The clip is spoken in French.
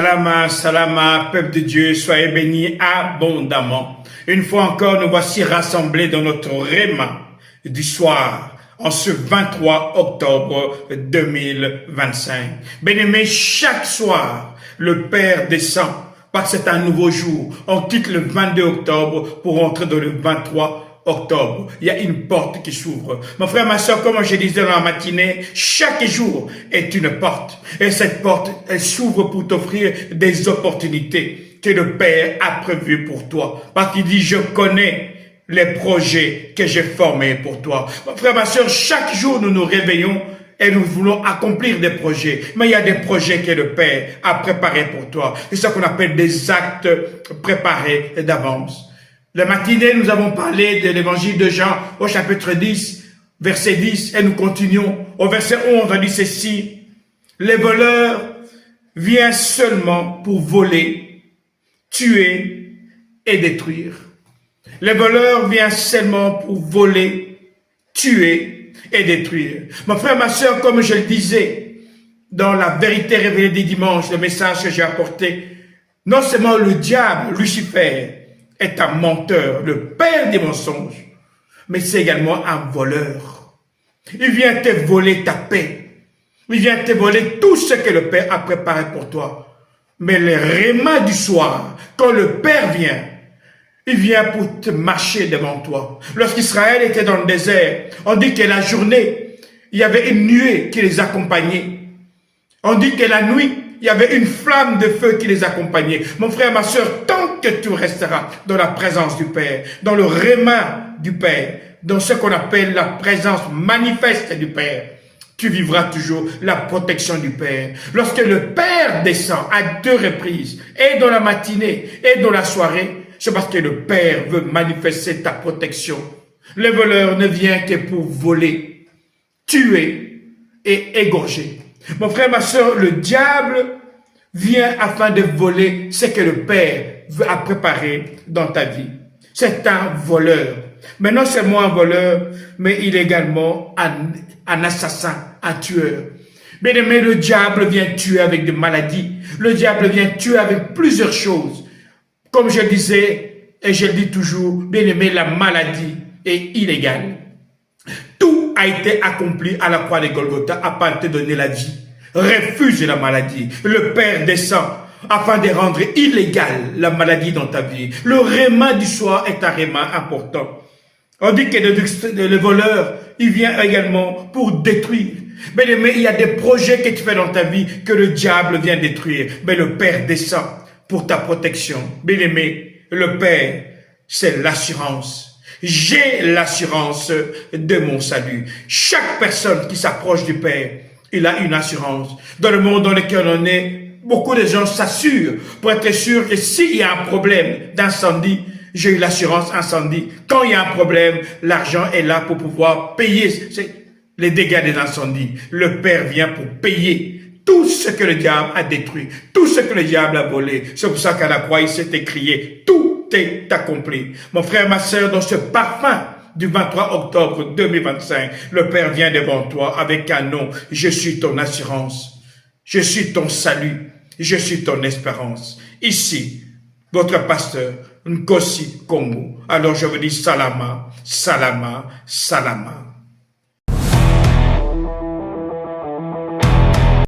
Salama, salama, peuple de Dieu, soyez bénis abondamment. Une fois encore, nous voici rassemblés dans notre réma du soir, en ce 23 octobre 2025. Bien-aimés, chaque soir, le Père descend, parce que c'est un nouveau jour. On quitte le 22 octobre pour entrer dans le 23 octobre. Il y a une porte qui s'ouvre. Mon frère, ma soeur, comme je disais dans la matinée, chaque jour est une porte. Et cette porte, elle s'ouvre pour t'offrir des opportunités que le Père a prévues pour toi. Parce qu'il dit, je connais les projets que j'ai formés pour toi. Mon frère, ma soeur, chaque jour, nous nous réveillons et nous voulons accomplir des projets. Mais il y a des projets que le Père a préparés pour toi. C'est ça qu'on appelle des actes préparés d'avance. La matinée, nous avons parlé de l'évangile de Jean au chapitre 10, verset 10, et nous continuons. Au verset 11, on dit ceci: les voleurs viennent seulement pour voler, tuer et détruire. Les voleurs viennent seulement pour voler, tuer et détruire. Mon frère, ma soeur, comme je le disais, dans la vérité révélée des dimanches, le message que j'ai apporté, non seulement le diable, Lucifer, est un menteur, le père des mensonges, mais c'est également un voleur. Il vient te voler ta paix. Il vient te voler tout ce que le Père a préparé pour toi. Mais le réma du soir, quand le Père vient, il vient pour te marcher devant toi. Lorsqu'Israël était dans le désert, on dit que la journée, il y avait une nuée qui les accompagnait. On dit que la nuit, il y avait une flamme de feu qui les accompagnait. Mon frère, ma soeur, tant que tu resteras dans la présence du Père, dans le réma du Père, dans ce qu'on appelle la présence manifeste du Père, tu vivras toujours la protection du Père. Lorsque le Père descend à 2 reprises, et dans la matinée, et dans la soirée, c'est parce que le Père veut manifester ta protection. Le voleur ne vient que pour voler, tuer et égorger. Mon frère, ma soeur, le diable vient afin de voler ce que le Père a préparé dans ta vie. C'est un voleur. Mais non seulement un voleur, mais il est également un assassin, un tueur. Bien aimé, le diable vient tuer avec des maladies. Le diable vient tuer avec plusieurs choses. Comme je disais, et je le dis toujours, bien aimé, la maladie est illégale. Tout a été accompli à la croix de Golgotha afin de te donner la vie. Refuse la maladie. Le Père descend afin de rendre illégale la maladie dans ta vie. Le réma du soir est un réma important. On dit que le voleur, il vient également pour détruire. Mais il y a des projets que tu fais dans ta vie que le diable vient détruire. Mais le Père descend pour ta protection. Bien aimé, le Père, c'est l'assurance. J'ai l'assurance de mon salut. Chaque personne qui s'approche du Père, il a une assurance. Dans le monde dans lequel on est, beaucoup de gens s'assurent pour être sûr que s'il y a un problème d'incendie, j'ai eu l'assurance incendie. Quand il y a un problème, l'argent est là pour pouvoir payer les dégâts des incendies. Le Père vient pour payer tout ce que le diable a détruit, tout ce que le diable a volé. C'est pour ça qu'à la croix, il s'est écrié, tout est accompli. Mon frère, ma soeur, dans ce parfum du 23 octobre 2025, le Père vient devant toi avec un nom. Je suis ton assurance. Je suis ton salut. Je suis ton espérance. Ici, votre pasteur, Nkosi Kongo. Alors je vous dis salama, salama, salama.